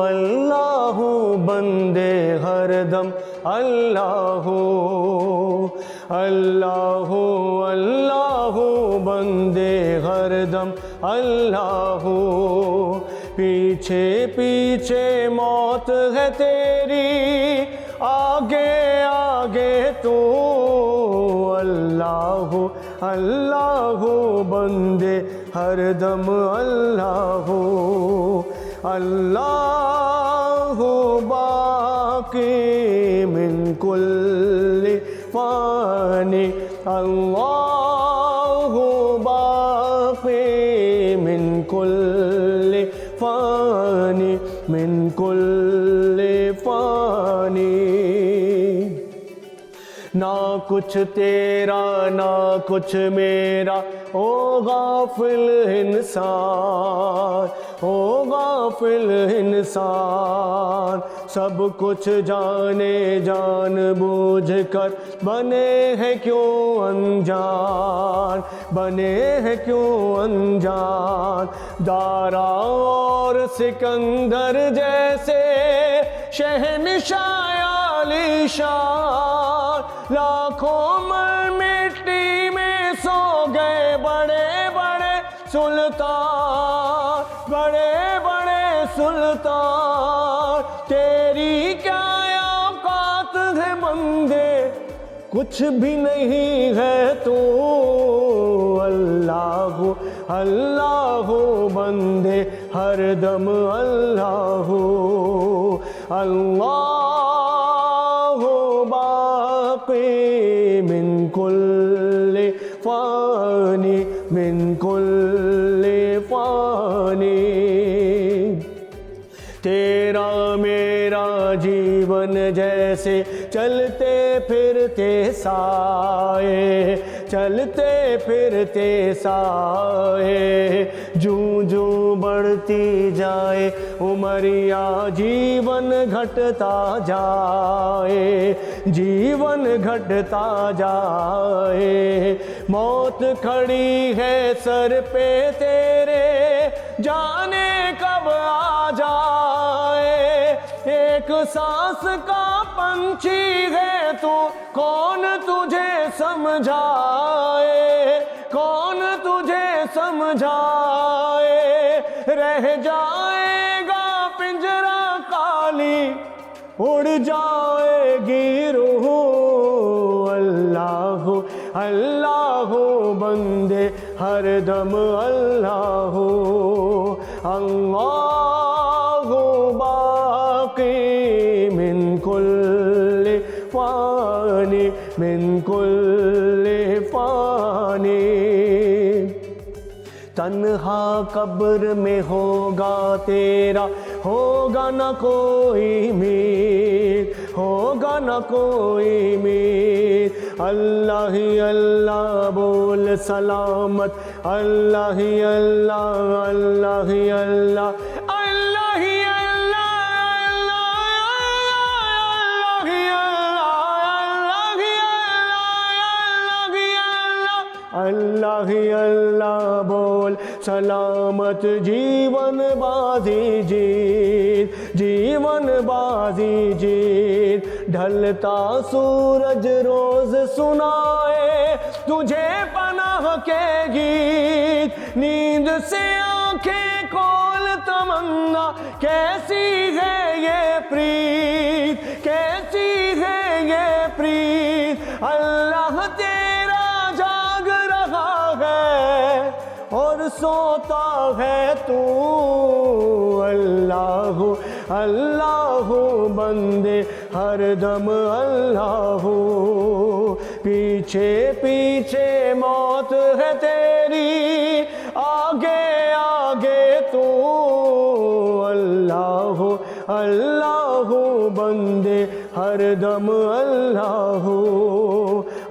اللہ بندے ہر دم اللہ اللہ اللہ بندے ہر دم اللہ پیچھے پیچھے موت ہے تیری آگے آگے تو اللہ اللہ بندے ہر دم اللہ اللہ باقی من کل فانی اللہ باقی من کل فانی من کل فانی نہ کچھ تیرا نہ کچھ میرا او غافل انسان او غافل انسان سب کچھ جانے جان بوجھ کر بنے ہیں کیوں انجان بنے ہیں کیوں انجان دارا اور سکندر جیسے شہنشاہ عالی شان لاکھوں مر مٹی میں سو گئے بڑے بڑے سلطان بڑے بڑے سلطان تیری کیا اوقات ہے بندے کچھ بھی نہیں ہے تو اللہ اللہ بندے ہر دم اللہ اللہ باقی من کل فانی من کل فانی تیرا میرا جیون جیسے چلتے پھرتے سائے چلتے پھرتے سائے جوں جوں بڑھتی جائے عمریا جیون گھٹتا جائے جیون گھٹتا جائے موت کھڑی ہے سر پہ تیرے جانے کب آ جائے ایک سانس کا پنچھی ہے تو کون تجھے سمجھائے کون تجھے سمجھائے رہ جائے گا پنجرا خالی اڑ جائے گی روح اللہ اللہ بندے ہر دم اللہ اللہ باقی من کل فانی من کل فانی تنہا قبر میں ہوگا تیرا ہوگا نہ کوئی میر ہوگا نہ کوئی میر اللہ ہی اللہ بول سلامت اللہ ہی اللہ اللہ ہی اللہ اللہ ہی اللہ ہی اللہ بول سلامت جیون بازی جیت جیون بازی جیت ڈھلتا سورج روز سنائے تجھے پناہ کے گیت نیند سے آنکھیں کھول تمنا کیسی ہے یہ پریت کیسی ہے یہ پریت اللہ تیرا جاگ رہا ہے اور سوتا ہے تو اللہ اللہ بندے ہر دم اللہ پیچھے پیچھے موت ہے تیری آگے آگے تو اللہ اللہ بندے ہر دم اللہ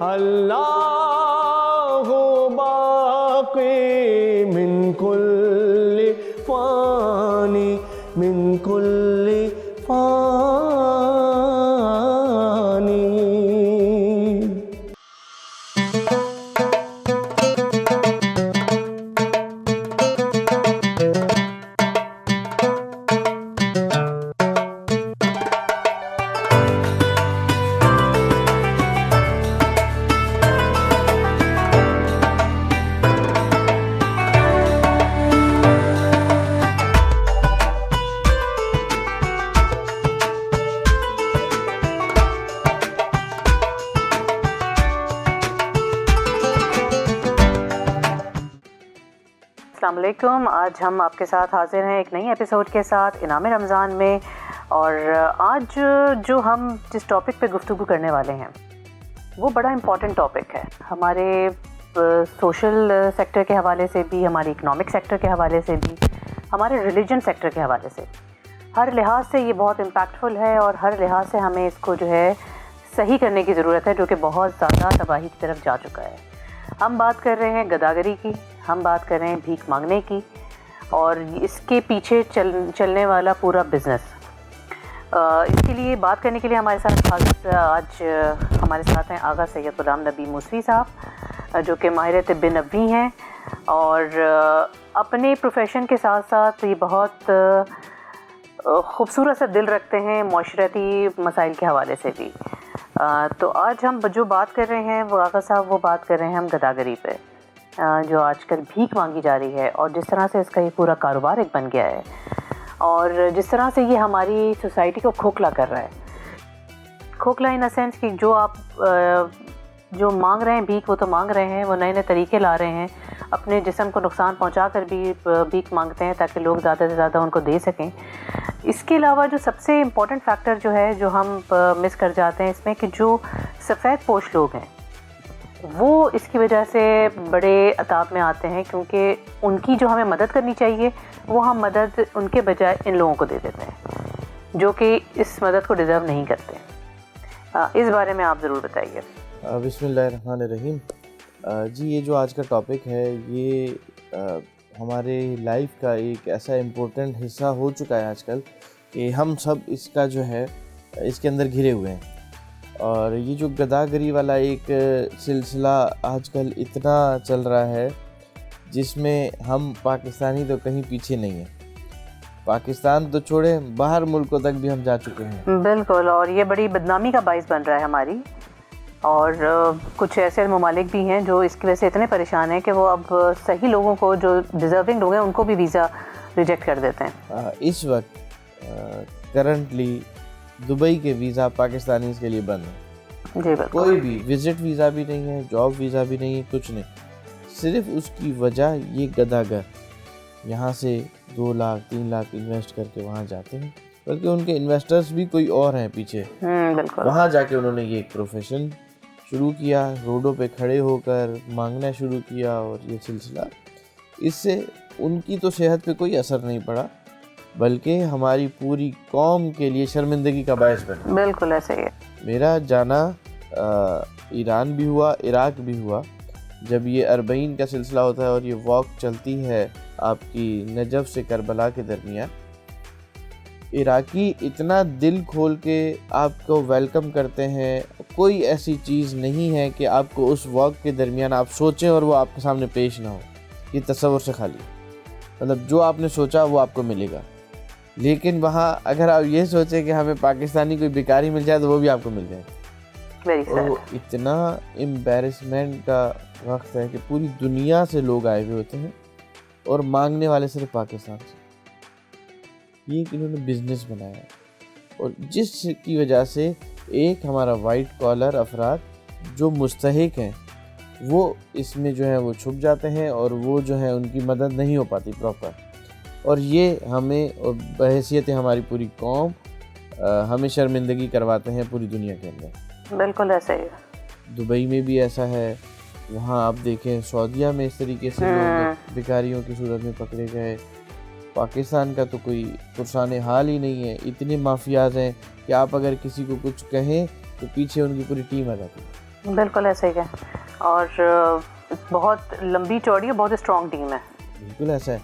اللہ باقی من کل فانی من کل فانی السلام علیکم. آج ہم آپ کے ساتھ حاضر ہیں ایک نئی ایپیسوڈ کے ساتھ انعام رمضان میں. اور آج جو ہم جس ٹاپک پہ گفتگو کرنے والے ہیں وہ بڑا امپورٹنٹ ٹاپک ہے ہمارے سوشل سیکٹر کے حوالے سے بھی, ہمارے اکنامک سیکٹر کے حوالے سے بھی, ہمارے ریلیجن سیکٹر کے حوالے سے. ہر لحاظ سے یہ بہت امپیکٹفل ہے اور ہر لحاظ سے ہمیں اس کو جو ہے صحیح کرنے کی ضرورت ہے, جو کہ بہت زیادہ تباہی کی طرف جا چکا ہے. ہم بات کر رہے ہیں گداگری کی, ہم بات کر رہے ہیں بھیک مانگنے کی اور اس کے پیچھے چلنے والا پورا بزنس. اس کے لیے بات کرنے کے لیے ہمارے ساتھ آج ہمارے ساتھ ہیں آغا سید غلام نبی موسوی صاحب, جو کہ ماہر طب نبوی ہیں اور اپنے پروفیشن کے ساتھ ساتھ یہ بہت خوبصورت سا دل رکھتے ہیں معاشرتی مسائل کے حوالے سے بھی. تو آج ہم جو بات کر رہے ہیں وہ آغا صاحب وہ بات کر رہے ہیں ہم گداگری پہ, جو آج کل بھیک مانگی جا رہی ہے اور جس طرح سے اس کا یہ پورا کاروبار ایک بن گیا ہے اور جس طرح سے یہ ہماری سوسائٹی کو کھوکھلا کر رہا ہے. کھوکھلا ان سینس کہ جو آپ جو مانگ رہے ہیں بھیک وہ تو مانگ رہے ہیں, وہ نئے نئے طریقے لا رہے ہیں, اپنے جسم کو نقصان پہنچا کر بھی بھیک مانگتے ہیں تاکہ لوگ زیادہ سے زیادہ ان کو دے سکیں. اس کے علاوہ جو سب سے امپورٹنٹ فیکٹر جو ہے جو ہم مس کر جاتے ہیں اس میں کہ جو سفید پوش لوگ ہیں وہ اس کی وجہ سے بڑے عذاب میں آتے ہیں, کیونکہ ان کی جو ہمیں مدد کرنی چاہیے وہ ہم مدد ان کے بجائے ان لوگوں کو دے دیتے ہیں جو کہ اس مدد کو ڈیزرو نہیں کرتے. اس بارے میں آپ ضرور بتائیے. بسم اللہ الرحمن الرحیم. جی یہ جو آج کا ٹاپک ہے یہ ہمارے لائف کا ایک ایسا امپورٹنٹ حصہ ہو چکا ہے آج کل کہ ہم سب اس کا جو ہے اس کے اندر گھرے ہوئے ہیں. اور یہ جو گداگری والا ایک سلسلہ آج کل اتنا چل رہا ہے جس میں ہم پاکستانی تو کہیں پیچھے نہیں ہیں. پاکستان تو چھوڑیں باہر ملکوں تک بھی ہم جا چکے ہیں. بالکل, اور یہ بڑی بدنامی کا باعث بن رہا ہے ہماری. اور کچھ ایسے ممالک بھی ہیں جو اس کی وجہ سے اتنے پریشان ہیں کہ وہ اب صحیح لوگوں کو جو ڈیزرونگ لوگ ہیں ان کو بھی ویزا ریجیکٹ کر دیتے ہیں. اس وقت کرنٹلی دبئی کے ویزا پاکستانیز کے لیے بند ہیں. جی بالکل, کوئی بھی وزٹ ویزا بھی نہیں ہے, جاب ویزا بھی نہیں ہے, کچھ نہیں. صرف اس کی وجہ یہ گداگر یہاں سے 2 لاکھ 3 لاکھ انویسٹ کر کے وہاں جاتے ہیں, بلکہ ان کے انویسٹرز بھی کوئی اور ہیں پیچھے. بالکل, وہاں جا کے انہوں نے یہ ایک پروفیشن شروع کیا, روڈوں پہ کھڑے ہو کر مانگنا شروع کیا, اور یہ سلسلہ اس سے ان کی تو صحت پہ کوئی اثر نہیں پڑا بلکہ ہماری پوری قوم کے لیے شرمندگی کا باعث بنا. بالکل ایسے ہی ہے. میرا جانا ایران بھی ہوا, عراق بھی ہوا. جب یہ 40 کا سلسلہ ہوتا ہے اور یہ واک چلتی ہے آپ کی نجف سے کربلا کے درمیان, عراقی اتنا دل کھول کے آپ کو ویلکم کرتے ہیں. کوئی ایسی چیز نہیں ہے کہ آپ کو اس واک کے درمیان آپ سوچیں اور وہ آپ کے سامنے پیش نہ ہو. یہ تصور سے خالی, مطلب جو آپ نے سوچا وہ آپ کو ملے گا. لیکن وہاں اگر آپ یہ سوچیں کہ ہمیں پاکستانی کوئی بیکاری مل جائے تو وہ بھی آپ کو مل جائے. اور وہ اتنا امبیرسمنٹ کا وقت ہے کہ پوری دنیا سے لوگ آئے ہوئے ہوتے ہیں اور مانگنے والے صرف پاکستان سے. یہ کہ انہوں نے بزنس بنایا اور جس کی وجہ سے ایک ہمارا وائٹ کالر افراد جو مستحق ہیں وہ اس میں جو ہے وہ چھپ جاتے ہیں اور وہ جو ہے ان کی مدد نہیں ہو پاتی پراپر. اور یہ ہمیں اور بحیثیت ہماری پوری قوم ہمیں شرمندگی کرواتے ہیں پوری دنیا کے اندر. بالکل ایسا ہی ہے. دبئی میں بھی ایسا ہے, وہاں آپ دیکھیں سعودیہ میں اس طریقے سے لوگ بیکاریوں کی صورت میں پکڑے گئے. پاکستان کا تو کوئی پرسان حال ہی نہیں ہے. اتنے مافیاز ہیں کہ آپ اگر کسی کو کچھ کہیں تو پیچھے ان کی پوری ٹیم آ جاتی ہے. بالکل ایسا ہی ہے, اور بہت لمبی چوڑی اور بہت اسٹرانگ ٹیم ہے. بالکل ایسا ہے.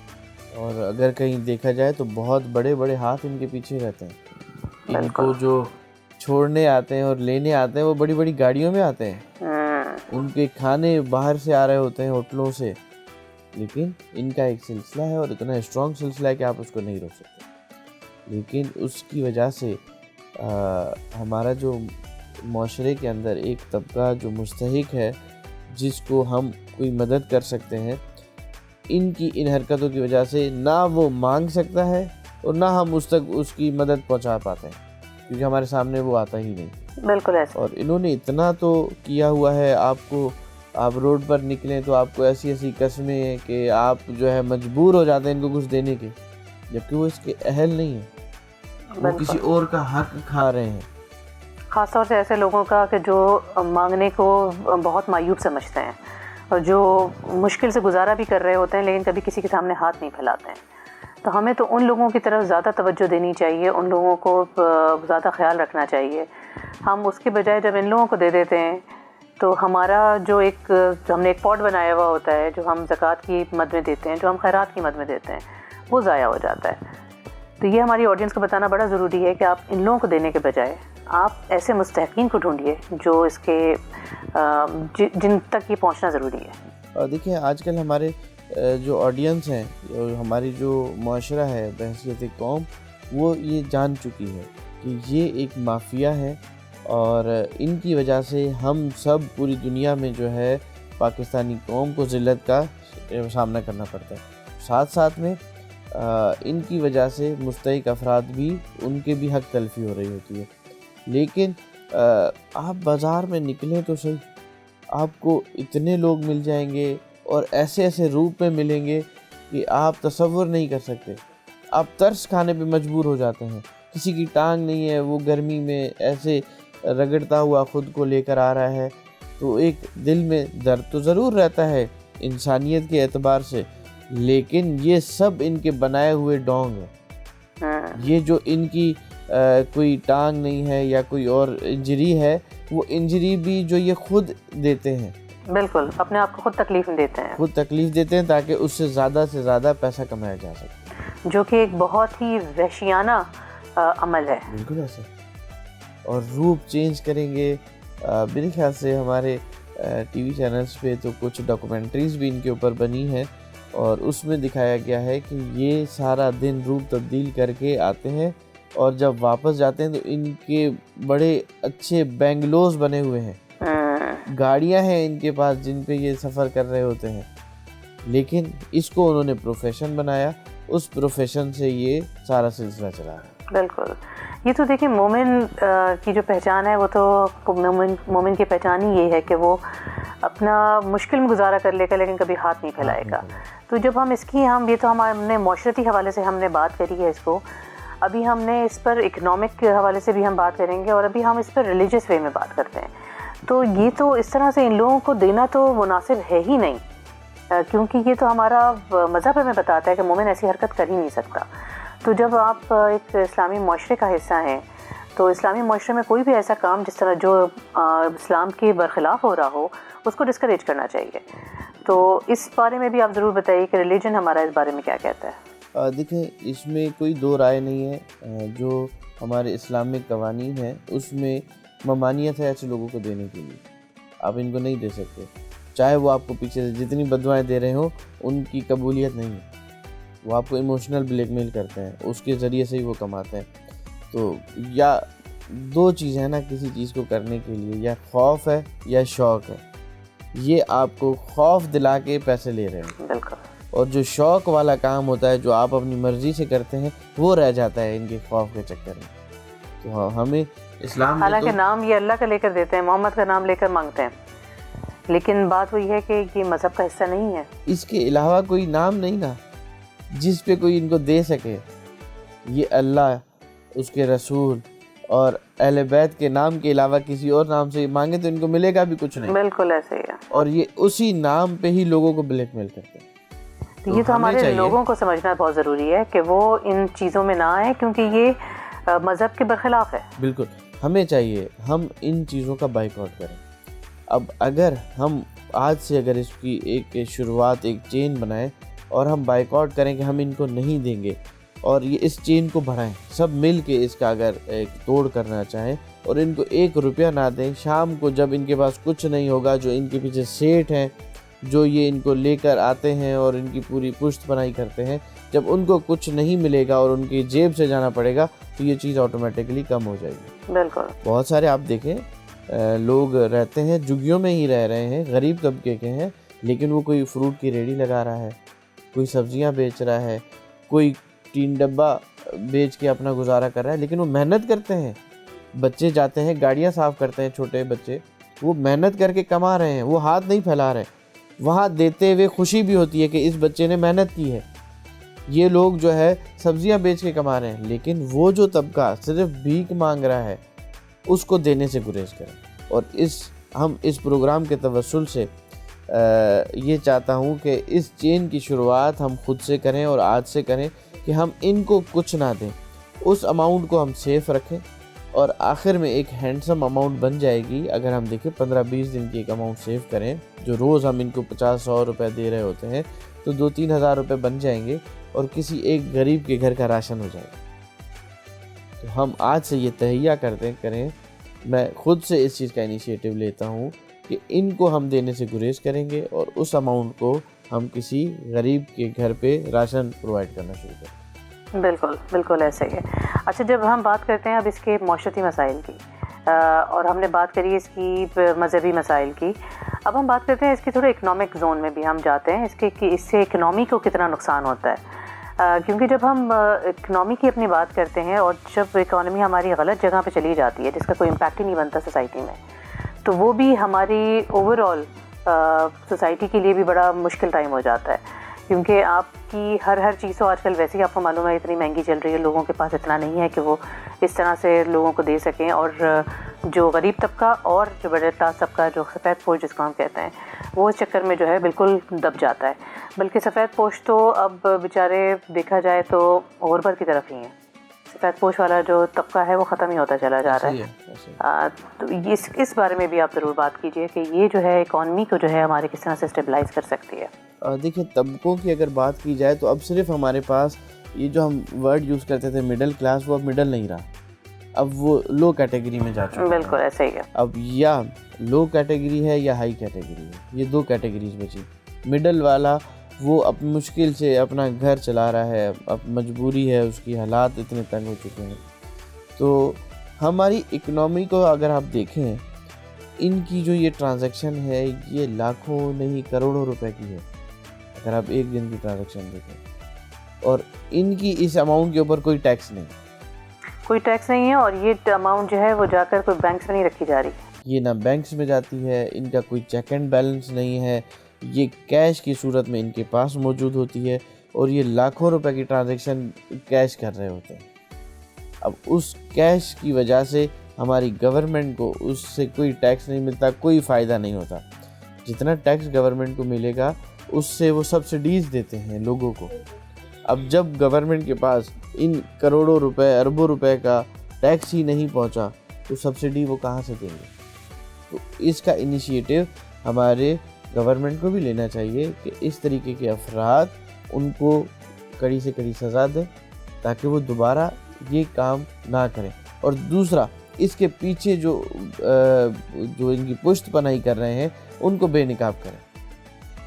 اور اگر کہیں دیکھا جائے تو بہت بڑے بڑے ہاتھ ان کے پیچھے رہتے ہیں. ان کو جو چھوڑنے آتے ہیں اور لینے آتے ہیں وہ بڑی بڑی گاڑیوں میں آتے ہیں. ان کے کھانے باہر سے آ رہے ہوتے ہیں ہوٹلوں سے, لیکن ان کا ایک سلسلہ ہے اور اتنا اسٹرانگ سلسلہ ہے کہ آپ اس کو نہیں روک سکتے. لیکن اس کی وجہ سے ہمارا جو معاشرے کے اندر ایک طبقہ جو مستحق ہے جس کو ہم کوئی مدد کر سکتے ہیں, ان کی ان حرکتوں کی وجہ سے نہ وہ مانگ سکتا ہے اور نہ ہم اس تک اس کی مدد پہنچا پاتے ہیں کیونکہ ہمارے سامنے وہ آتا ہی نہیں. بالکل ایسا. اور انہوں نے اتنا تو کیا ہوا ہے آپ کو آپ روڈ پر نکلیں تو آپ کو ایسی ایسی قسمیں ہیں کہ آپ جو ہے مجبور ہو جاتے ہیں ان کو کچھ دینے کے، جبکہ وہ اس کے اہل نہیں ہیں، وہ کسی اور کا حق کھا رہے ہیں. خاص طور سے ایسے لوگوں کا کہ جو مانگنے کو بہت معیوب سمجھتے ہیں اور جو مشکل سے گزارا بھی کر رہے ہوتے ہیں لیکن کبھی کسی کے سامنے ہاتھ نہیں پھیلاتے ہیں. تو ہمیں تو ان لوگوں کی طرف زیادہ توجہ دینی چاہیے، ان لوگوں کو زیادہ خیال رکھنا چاہیے. ہم اس کے بجائے جب ان لوگوں کو دے دیتے ہیں تو ہمارا جو ہم نے ایک پاٹ بنایا ہوا ہوتا ہے جو ہم زکوٰۃ کی مد میں دیتے ہیں، جو ہم خیرات کی مد میں دیتے ہیں، وہ ضائع ہو جاتا ہے. تو یہ ہماری آڈینس کو بتانا بڑا ضروری ہے کہ آپ ان لوگوں کو دینے کے بجائے آپ ایسے مستحقین کو ڈھونڈیے جو اس کے جن تک یہ پہنچنا ضروری ہے. اور دیکھیں آج کل ہمارے جو آڈینس ہیں، ہماری جو معاشرہ ہے بحیثیت قوم، وہ یہ جان چکی ہے کہ یہ ایک مافیا ہے، اور ان کی وجہ سے ہم سب پوری دنیا میں جو ہے پاکستانی قوم کو ذلت کا سامنا کرنا پڑتا ہے. ساتھ ساتھ میں ان کی وجہ سے مستحق افراد بھی، ان کے بھی حق تلفی ہو رہی ہوتی ہے. لیکن آپ بازار میں نکلیں تو صحیح، آپ کو اتنے لوگ مل جائیں گے اور ایسے ایسے روپ میں ملیں گے کہ آپ تصور نہیں کر سکتے. آپ ترس کھانے پہ مجبور ہو جاتے ہیں. کسی کی ٹانگ نہیں ہے، وہ گرمی میں ایسے رگڑتا ہوا خود کو لے کر آ رہا ہے، تو ایک دل میں درد تو ضرور رہتا ہے انسانیت کے اعتبار سے، لیکن یہ سب ان کے بنائے ہوئے ڈونگ ہیں. یہ جو ان کی کوئی ٹانگ نہیں ہے یا کوئی اور انجری ہے، وہ انجری بھی جو یہ خود دیتے ہیں. بالکل، اپنے آپ کو خود تکلیف دیتے ہیں، خود تکلیف دیتے ہیں تاکہ اس سے زیادہ پیسہ کمایا جا سکے، جو کہ ایک بہت ہی وحشیانہ عمل ہے. بالکل ایسا. اور روپ چینج کریں گے. میرے خیال سے ہمارے ٹی وی چینلز پہ تو کچھ ڈاکومنٹریز بھی ان کے اوپر بنی ہیں، اور اس میں دکھایا گیا ہے کہ یہ سارا دن روپ تبدیل کر کے آتے ہیں، اور جب واپس جاتے ہیں تو ان کے بڑے اچھے بینگلوز بنے ہوئے ہیں، گاڑیاں ہیں ان کے پاس جن پہ یہ سفر کر رہے ہوتے ہیں. لیکن اس کو انہوں نے پروفیشن بنایا، اس پروفیشن سے یہ سارا سلسلہ چلا ہے. بالکل. یہ تو دیکھیں مومن کی جو پہچان ہے، وہ تو مومن کی پہچان ہی یہ ہے کہ وہ اپنا مشکل میں گزارا کر لے گا لیکن کبھی ہاتھ نہیں پھیلائے گا. تو جب ہم یہ تو ہم نے معاشرتی حوالے سے ہم نے بات کری ہے اس کو، ابھی ہم نے اس پر اکنامک کے حوالے سے بھی ہم بات کریں گے، اور ابھی ہم اس پر ریلیجس وے میں بات کرتے ہیں. تو یہ تو اس طرح سے ان لوگوں کو دینا تو مناسب ہے ہی نہیں، کیونکہ یہ تو ہمارا مذہب ہمیں بتاتا ہے کہ مومن ایسی حرکت کر ہی نہیں سکتا. تو جب آپ ایک اسلامی معاشرے کا حصہ ہیں تو اسلامی معاشرے میں کوئی بھی ایسا کام جس طرح جو اسلام کے برخلاف ہو رہا ہو، اس کو ڈسکریج کرنا چاہیے. تو اس بارے میں بھی آپ ضرور بتائیے کہ ریلیجن ہمارا اس بارے میں کیا کہتا ہے. دیکھیں اس میں کوئی دو رائے نہیں ہے. جو ہمارے اسلامک قوانین ہیں اس میں ممانعت ہے ایسے لوگوں کو دینے کے لیے. آپ ان کو نہیں دے سکتے، چاہے وہ آپ کو پیچھے سے جتنی بدوائیں دے رہے ہوں، ان کی قبولیت نہیں ہے. وہ آپ کو ایموشنل بلیک میل کرتے ہیں، اس کے ذریعے سے ہی وہ کماتے ہیں. تو یا دو چیزیں ہیں نا کسی چیز کو کرنے کے لیے، یا خوف ہے یا شوق ہے. یہ آپ کو خوف دلا کے پیسے لے رہے ہیں. بالکل. اور جو شوق والا کام ہوتا ہے جو آپ اپنی مرضی سے کرتے ہیں، وہ رہ جاتا ہے ان کے خوف کے چکر میں. تو ہمیں اسلام، حالانکہ نام یہ اللہ کا لے کر دیتے ہیں، محمد کا نام لے کر مانگتے ہیں، لیکن بات وہی ہے کہ یہ مذہب کا حصہ نہیں ہے. اس کے علاوہ کوئی نام نہیں نا جس پہ کوئی ان کو دے سکے. یہ اللہ، اس کے رسول اور اہل بیت کے نام کے علاوہ کسی اور نام سے مانگے تو ان کو ملے گا بھی کچھ نہیں. بالکل ایسے ہی ہے. اور یہ اسی نام پہ ہی لوگوں کو بلیک میل کرتے ہیں. یہ تو ہمارے لوگوں کو سمجھنا بہت ضروری ہے کہ وہ ان چیزوں میں نہ آئیں، کیونکہ یہ مذہب کے برخلاف ہے. بالکل. ہمیں چاہیے ہم ان چیزوں کا بائیکاٹ کریں. اب اگر ہم آج سے اگر اس کی ایک شروعات، ایک چین بنائیں اور ہم بائیکاٹ کریں کہ ہم ان کو نہیں دیں گے، اور یہ اس چین کو بڑھائیں، سب مل کے اس کا اگر ایک توڑ کرنا چاہیں اور ان کو 1 روپیہ نہ دیں. شام کو جب ان کے پاس کچھ نہیں ہوگا، جو ان کے پیچھے سیٹ ہیں جو یہ ان کو لے کر آتے ہیں اور ان کی پوری پشت پناہی کرتے ہیں، جب ان کو کچھ نہیں ملے گا اور ان کی جیب سے جانا پڑے گا تو یہ چیز آٹومیٹکلی کم ہو جائے گی. بالکل. بہت سارے آپ دیکھیں لوگ رہتے ہیں جھگیوں میں ہی رہ رہے ہیں، غریب طبقے کے ہیں، لیکن وہ کوئی فروٹ کی ریڑھی لگا رہا ہے، کوئی سبزیاں بیچ رہا ہے، کوئی 3 ڈبہ بیچ کے اپنا گزارا کر رہا ہے، لیکن وہ محنت کرتے ہیں. بچے جاتے ہیں گاڑیاں صاف کرتے ہیں، چھوٹے بچے وہ محنت کر کے کما رہے ہیں, وہ ہاتھ نہیں پھیلا رہے. وہاں دیتے ہوئے خوشی بھی ہوتی ہے کہ اس بچے نے محنت کی ہے. یہ لوگ جو ہے سبزیاں بیچ کے کما رہے ہیں, لیکن وہ جو طبقہ صرف بھیک مانگ رہا ہے اس کو دینے سے گریز کریں. اور ہم اس پروگرام کے توسل سے یہ چاہتا ہوں کہ اس چین کی شروعات ہم خود سے کریں اور آج سے کریں کہ ہم ان کو کچھ نہ دیں, اس اماؤنٹ کو ہم سیف رکھیں اور آخر میں ایک ہینڈسم اماؤنٹ بن جائے گی. اگر ہم دیکھیں 15-20 دن کی ایک اماؤنٹ سیو کریں, جو روز ہم ان کو 50-100 روپے دے رہے ہوتے ہیں, تو 2-3 ہزار روپے بن جائیں گے اور کسی ایک غریب کے گھر کا راشن ہو جائے گا. تو ہم آج سے یہ تہیہ کریں. میں خود سے اس چیز کا انیشیٹو لیتا ہوں کہ ان کو ہم دینے سے گریز کریں گے اور اس اماؤنٹ کو ہم کسی غریب کے گھر پہ راشن پرووائڈ کرنا شروع کریں. بالکل بالکل ایسا ہی ہے. اچھا, جب ہم بات کرتے ہیں اب اس کے معاشرتی مسائل کی, اور ہم نے بات کری اس کی مذہبی مسائل کی, اب ہم بات کرتے ہیں اس کی تھوڑے اکنامک زون میں بھی ہم جاتے ہیں, اس کے کہ اس سے اکنامی کو کتنا نقصان ہوتا ہے. کیونکہ جب ہم اکنامی کی اپنی بات کرتے ہیں اور جب اکانومی ہماری غلط جگہ پہ چلی جاتی ہے جس کا کوئی امپیکٹ ہی نہیں بنتا سوسائٹی میں, تو وہ بھی ہماری اوور آل سوسائٹی کے لیے بھی بڑا مشکل ٹائم ہو جاتا ہے. کیونکہ آپ کی ہر چیز تو آج کل ویسے ہی آپ کو معلوم ہے اتنی مہنگی چل رہی ہے, لوگوں کے پاس اتنا نہیں ہے کہ وہ اس طرح سے لوگوں کو دے سکیں. اور جو غریب طبقہ اور جو بڑے کلاس طبقہ, جو سفید پوش جس کو ہم کہتے ہیں, وہ اس چکر میں جو ہے بالکل دب جاتا ہے. بلکہ سفید پوش تو اب بیچارے دیکھا جائے تو غربت کی طرف ہی ہیں. سفید پوش والا جو طبقہ ہے وہ ختم ہی ہوتا چلا جا رہا ہے. تو اس بارے میں بھی آپ ضرور بات کیجئے کہ یہ جو ہے اکانومی کو جو ہے ہمارے کس طرح سے اسٹیبلائز کر سکتی ہے. دیکھیں, طبقوں کی اگر بات کی جائے تو اب صرف ہمارے پاس یہ جو ہم ورڈ یوز کرتے تھے مڈل کلاس, وہ اب مڈل نہیں رہا, اب وہ لو کیٹیگری میں جا چکا ہے. بالکل ایسا ہی ہے. اب یا لو کیٹیگری ہے یا ہائی کیٹیگری ہے, یہ دو کیٹیگریز بچی. مڈل والا وہ اب مشکل سے اپنا گھر چلا رہا ہے, اب مجبوری ہے, اس کی حالات اتنے تنگ ہو چکے ہیں. تو ہماری اکنامی کو اگر آپ دیکھیں, ان کی جو یہ ٹرانزیکشن ہے یہ لاکھوں نہیں کروڑوں روپے کی ہے اگر آپ ایک دن کی ٹرانزیکشن دیکھیں. اور ان کی اس اماؤنٹ کے اوپر کوئی ٹیکس نہیں ہے, اور یہ اماؤنٹ جو ہے وہ جا کر کوئی بینکس میں نہیں رکھی جا رہی. یہ نہ بینکس میں جاتی ہے, ان کا کوئی چیک اینڈ بیلنس نہیں ہے, یہ کیش کی صورت میں ان کے پاس موجود ہوتی ہے, اور یہ لاکھوں روپے کی ٹرانزیکشن کیش کر رہے ہوتے ہیں. اب اس کیش کی وجہ سے ہماری گورنمنٹ کو اس سے کوئی ٹیکس نہیں ملتا, کوئی فائدہ نہیں ہوتا. جتنا ٹیکس گورنمنٹ کو ملے گا اس سے وہ سبسڈیز دیتے ہیں لوگوں کو. اب جب گورنمنٹ کے پاس ان کروڑوں روپے, اربوں روپے کا ٹیکس ہی نہیں پہنچا تو سبسڈی وہ کہاں سے دیں گے؟ تو اس کا انیشیٹو ہمارے گورنمنٹ کو بھی لینا چاہیے کہ اس طریقے کے افراد ان کو کڑی سے کڑی سزا دیں تاکہ وہ دوبارہ یہ کام نہ کریں. اور دوسرا, اس کے پیچھے جو ان کی پشت پناہی کر رہے ہیں ان کو بے نقاب کریں,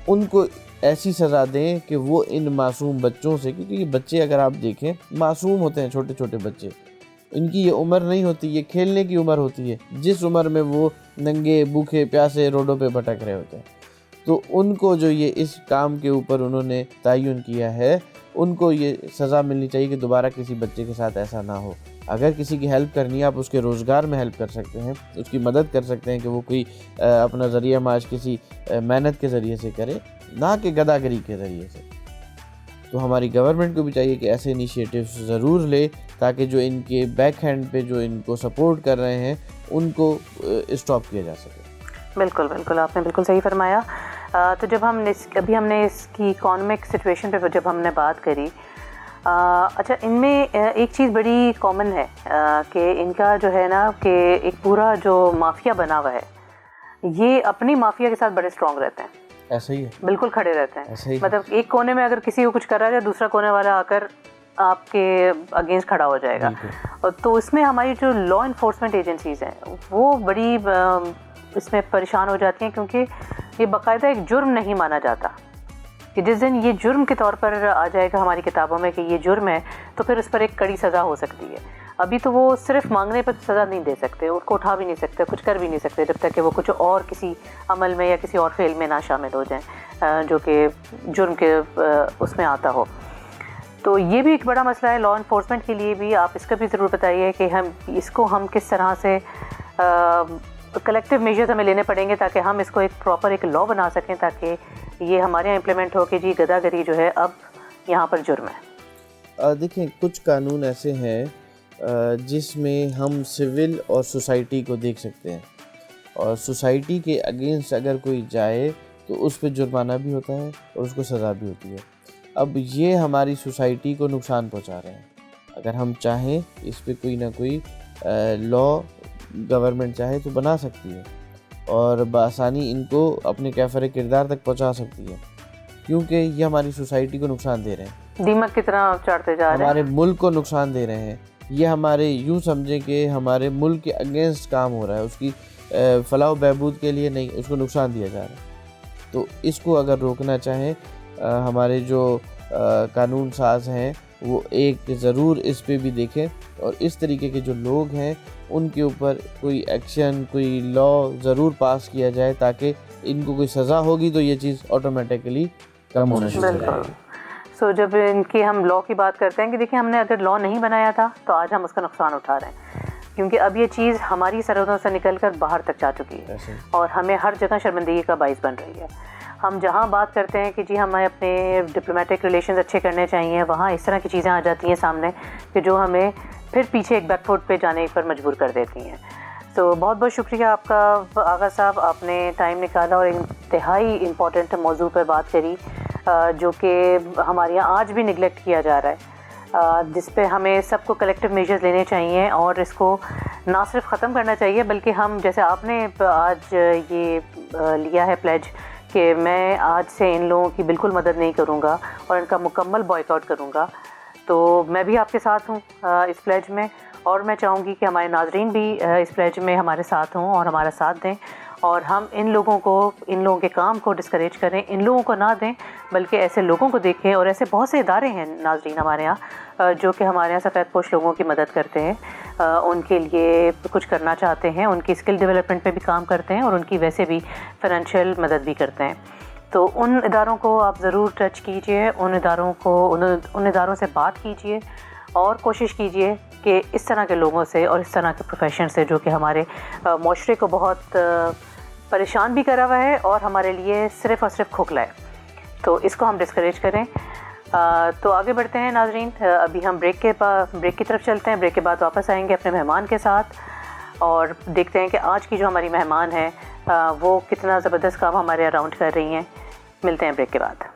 ان کو ایسی سزا دیں کہ وہ ان معصوم بچوں سے, کیونکہ یہ بچے اگر آپ دیکھیں معصوم ہوتے ہیں, چھوٹے چھوٹے بچے, ان کی یہ عمر نہیں ہوتی, یہ کھیلنے کی عمر ہوتی ہے, جس عمر میں وہ ننگے بھوکے پیاسے روڈوں پہ بھٹک رہے ہوتے ہیں. تو ان کو جو یہ اس کام کے اوپر انہوں نے تعین کیا ہے, ان کو یہ سزا ملنی چاہیے کہ دوبارہ کسی بچے کے ساتھ ایسا نہ ہو. اگر کسی کی ہیلپ کرنی ہے آپ اس کے روزگار میں ہیلپ کر سکتے ہیں, اس کی مدد کر سکتے ہیں کہ وہ کوئی اپنا ذریعہ معاش کسی محنت کے ذریعے سے کرے, نہ کہ گداگری کے ذریعے سے. تو ہماری گورنمنٹ کو بھی چاہیے کہ ایسے انیشیٹوز ضرور لے تاکہ جو ان کے بیک ہینڈ پہ جو ان کو سپورٹ کر رہے ہیں ان کو اسٹاپ کیا جا سکے. بالکل بالکل, آپ نے بالکل صحیح فرمایا. تو جب ہم نے اس کی اکانومک سچویشن پہ جب ہم نے بات کری, اچھا, ان میں ایک چیز بڑی کامن ہے کہ ان کا جو ہے نا کہ ایک پورا جو مافیا بنا ہوا ہے, یہ اپنی مافیا کے ساتھ بڑے اسٹرانگ رہتے ہیں. ایسا ہی ہے, بالکل کھڑے رہتے ہیں. مطلب ایک کونے میں اگر کسی کو کچھ کر رہا ہے دوسرا کونے والا آ کر آپ کے اگینسٹ کھڑا ہو جائے گا. تو اس میں ہماری جو لا انفورسمنٹ ایجنسیز ہیں وہ بڑی اس میں پریشان ہو جاتی ہیں, کیونکہ یہ باقاعدہ ایک جرم نہیں مانا جاتا کہ جس دن یہ جرم کے طور پر آ جائے گا ہماری کتابوں میں کہ یہ جرم ہے تو پھر اس پر ایک کڑی سزا ہو سکتی ہے. ابھی تو وہ صرف مانگنے پر سزا نہیں دے سکتے, اس کو اٹھا بھی نہیں سکتے, کچھ کر بھی نہیں سکتے جب تک کہ وہ کچھ اور کسی عمل میں یا کسی اور فعل میں نہ شامل ہو جائیں جو کہ جرم کے اس میں آتا ہو. تو یہ بھی ایک بڑا مسئلہ ہے لا انفورسمنٹ کے لیے بھی. آپ اس کا بھی ضرور بتائیے کہ ہم اس کو کس طرح سے کلیکٹیو میجرز ہمیں لینے پڑیں گے تاکہ ہم اس کو ایک پراپر ایک لا بنا سکیں، تاکہ یہ ہمارے یہاں امپلیمنٹ ہو کہ جی گدھا گری جو ہے اب یہاں پر جرم ہے؟ دیکھیں کچھ قانون ایسے ہیں جس میں ہم سول اور سوسائٹی کو دیکھ سکتے ہیں، اور سوسائٹی کے اگینسٹ اگر کوئی جائے تو اس پہ جرمانہ بھی ہوتا ہے اور اس کو سزا بھی ہوتی ہے۔ اب یہ ہماری سوسائٹی کو نقصان پہنچا رہے ہیں، اگر ہم چاہیں اس پہ کوئی نہ کوئی لا گورنمنٹ چاہے تو بنا سکتی ہے اور بآسانی ان کو اپنے کیفر کردار تک پہنچا سکتی ہے، کیونکہ یہ ہماری سوسائٹی کو نقصان دے رہے ہیں، دیمک کی طرح چڑھتے جا رہے ہیں، ہمارے ملک کو نقصان دے رہے ہیں۔ یہ ہمارے یوں سمجھیں کہ ہمارے ملک کے اگینسٹ کام ہو رہا ہے، اس کی فلاح و بہبود کے لیے نہیں، اس کو نقصان دیا جا رہا ہے۔ تو اس کو اگر روکنا چاہیں ہمارے جو قانون ساز ہیں وہ ایک ضرور اس پہ بھی دیکھیں، اور اس طریقے کے جو لوگ ہیں ان کے اوپر کوئی ایکشن، کوئی لا ضرور پاس کیا جائے تاکہ ان کو کوئی سزا ہوگی تو یہ چیز آٹومیٹکلی کم ہونا شروع ہو جائے گی۔ سو جب ان کی ہم لا کی بات کرتے ہیں کہ دیکھیں ہم نے اگر لا نہیں بنایا تھا تو آج ہم اس کا نقصان اٹھا رہے ہیں، کیونکہ اب یہ چیز ہماری سرحدوں سے نکل کر باہر تک جا چکی ہے اور ہمیں ہر جگہ شرمندگی کا باعث بن رہی ہے۔ ہم جہاں بات کرتے ہیں کہ جی ہمیں اپنے ڈپلومیٹک ریلیشنز اچھے کرنے چاہیے، وہاں اس طرح کی چیزیں آ جاتی ہیں سامنے کہ جو ہمیں پھر پیچھے ایک بیک فوٹ پہ جانے پر مجبور کر دیتی ہیں۔ تو بہت بہت شکریہ آپ کا آغا صاحب، آپ نے ٹائم نکالا اور انتہائی امپورٹنٹ موضوع پر بات کری جو کہ ہمارے یہاں آج بھی نگلیکٹ کیا جا رہا ہے، جس پہ ہمیں سب کو کلیکٹیو میجرز لینے چاہیے اور اس کو نہ صرف ختم کرنا چاہیے بلکہ ہم جیسے آپ نے آج یہ لیا ہے پلیج کہ میں آج سے ان لوگوں کی بالکل مدد نہیں کروں گا اور ان کا مکمل بوائک آؤٹ کروں گا، تو میں بھی آپ کے ساتھ ہوں اس پلیج میں، اور میں چاہوں گی کہ ہمارے ناظرین بھی اس پلیج میں ہمارے ساتھ ہوں اور ہمارا ساتھ دیں، اور ہم ان لوگوں کے کام کو ڈسکریج کریں، ان لوگوں کو نہ دیں بلکہ ایسے لوگوں کو دیکھیں، اور ایسے بہت سے ادارے ہیں ناظرین ہمارے یہاں جو کہ ہمارے یہاں سفید پوش لوگوں کی مدد کرتے ہیں، ان کے لیے کچھ کرنا چاہتے ہیں، ان کی اسکل ڈیولپمنٹ پہ بھی کام کرتے ہیں اور ان کی ویسے بھی فائنینشیل مدد بھی کرتے ہیں۔ تو ان اداروں کو آپ ضرور ٹچ کیجئے، ان اداروں سے بات کیجئے اور کوشش کیجئے کہ اس طرح کے لوگوں سے اور اس طرح کے پروفیشن سے جو کہ ہمارے معاشرے کو بہت پریشان بھی کرا ہوا ہے اور ہمارے لیے صرف اور صرف کھوکھلا ہے، تو اس کو ہم ڈسکریج کریں۔ تو آگے بڑھتے ہیں ناظرین، ابھی ہم بریک کی طرف چلتے ہیں، بریک کے بعد واپس آئیں گے اپنے مہمان کے ساتھ اور دیکھتے ہیں کہ آج کی جو ہماری مہمان ہے وہ کتنا زبردست کام ہمارے اراؤنڈ کر رہی ہیں۔ ملتے ہیں بریک کے بعد۔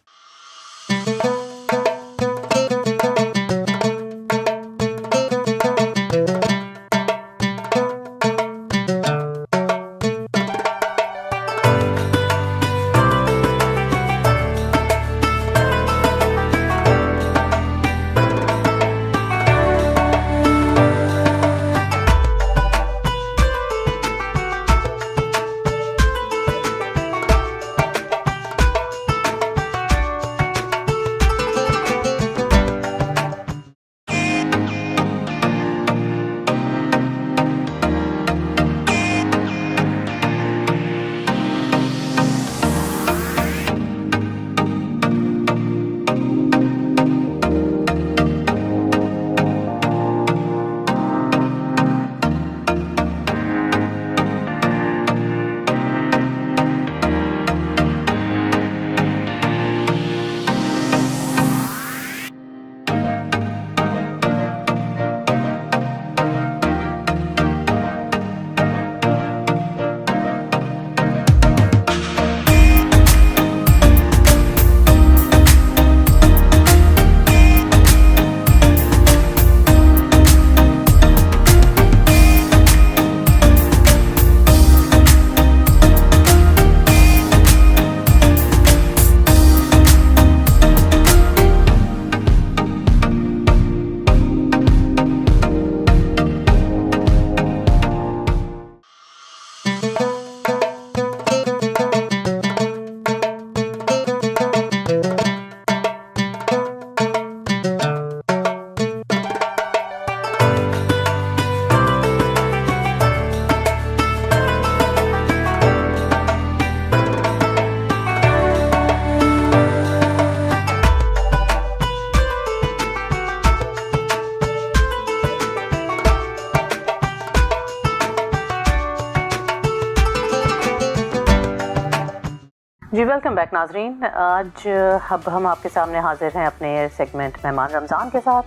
جی ویلکم بیک ناظرین. آج اب ہم آپ کے سامنے حاضر ہیں اپنے سیگمنٹ مہمان رمضان کے ساتھ.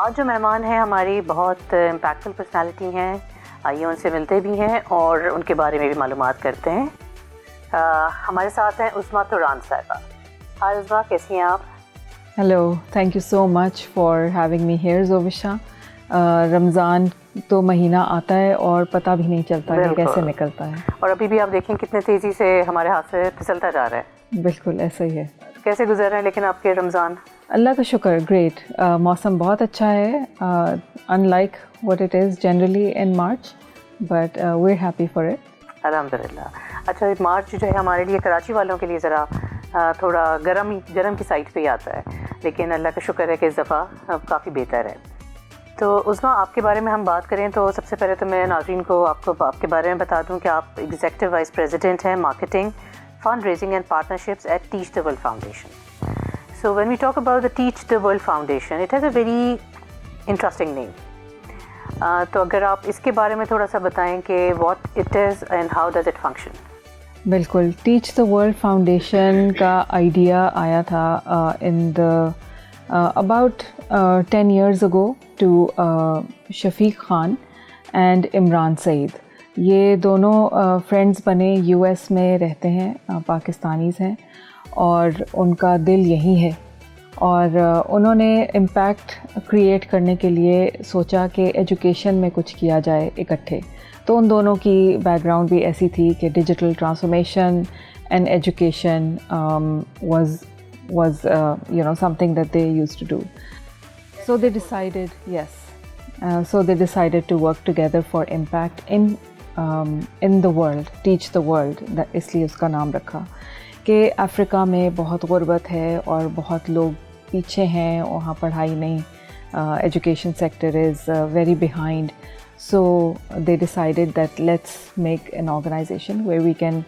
آج جو مہمان ہیں ہماری بہت امپیکٹفل پرسنالٹی ہیں. آئیے ان سے ملتے بھی ہیں اور ان کے بارے میں بھی معلومات کرتے ہیں. ہمارے ساتھ ہیں عظمیٰ توران صاحبہ. ہائے عظمیٰ, کیسی ہیں آپ؟ Hello, thank you so much for having me here, Zovisha. رمضان تو مہینہ آتا ہے اور پتہ بھی نہیں چلتا کہ کیسے نکلتا ہے, اور ابھی بھی آپ دیکھیں کتنے تیزی سے ہمارے ہاتھ سے پھسلتا جا رہا ہے. بالکل ایسا ہی ہے. کیسے گزر رہے ہیں لیکن آپ کے رمضان؟ اللہ کا شکر, گریٹ. موسم بہت اچھا ہے, unlike what it is generally in March, but we're happy for it. الحمدللہ. اچھا, مارچ جو ہے ہمارے لیے کراچی والوں کے لیے ذرا تھوڑا گرم کی سائڈ پہ ہی آتا ہے, لیکن اللہ کا شکر ہے کہ اس دفعہ کافی بہتر ہے. تو عظمیٰ, آپ کے بارے میں ہم بات کریں تو سب سے پہلے تو میں ناظرین کو آپ کے بارے میں بتا دوں کہ آپ ایگزیکٹو وائس پریزیڈنٹ ہیں marketing, fund raising and partnerships at Teach the World Foundation. So when we talk about the Teach the World Foundation, it has a very interesting name. تو اگر آپ اس کے بارے میں تھوڑا سا بتائیں کہ what it is and how does it function. بالکل. ٹیچ دا ورلڈ فاؤنڈیشن کا آئیڈیا آیا تھا in the about 10 years ago to Shafiq Khan and Imran Saeed. یہ دونوں فرینڈس بنے, یو ایس میں رہتے ہیں, پاکستانیز ہیں, اور ان کا دل یہی ہے, اور انہوں نے امپیکٹ کریٹ کرنے کے لیے سوچا کہ ایجوکیشن میں کچھ کیا جائے اکٹھے. تو ان دونوں کی بیک گراؤنڈ بھی ایسی تھی کہ digital transformation and education was something that they used to do. So they decided, so they decided to work together for impact in the world, teach the world. اس لیے اس کا نام رکھا کہ افریقہ میں بہت غربت ہے اور بہت لوگ پیچھے ہیں, وہاں پڑھائی نہیں, education sector is very behind. So they decided that let's make an organization where we can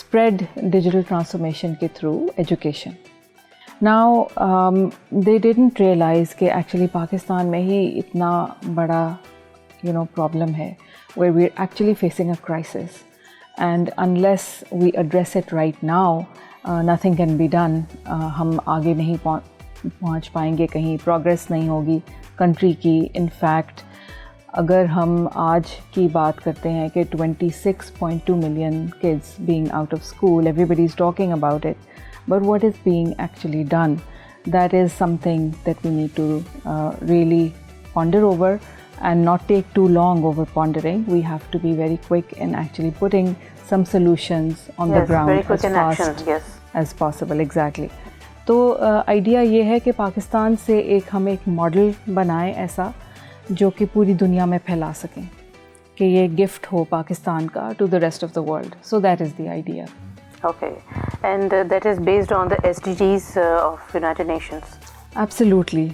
spread digital transformation ke through education. Now they didn't realize کہ actually پاکستان میں ہی اتنا بڑا problem ہے where we're actually facing a crisis, and unless we address it right now, nothing can be done. ہم آگے نہیں پہنچ پائیں گے, کہیں پروگریس نہیں ہوگی کنٹری کی. ان فیکٹ اگر ہم آج کی بات کرتے ہیں کہ 26.2 million kids being out of school, everybody is talking about it. But what is being actually done? That is something that we need to really ponder over and not take too long over pondering. We have to be very quick in actually putting some solutions on the ground as fast as possible. Exactly. تو idea یہ ہے کہ پاکستان سے ہم ایک model بنائیں ایسا جو کہ پوری دنیا میں پھیلا سکیں, کہ یہ گفٹ ہو پاکستان کا to the rest of the world. So that is the idea. Okay, and that is based on the SDGs of United Nations. Absolutely.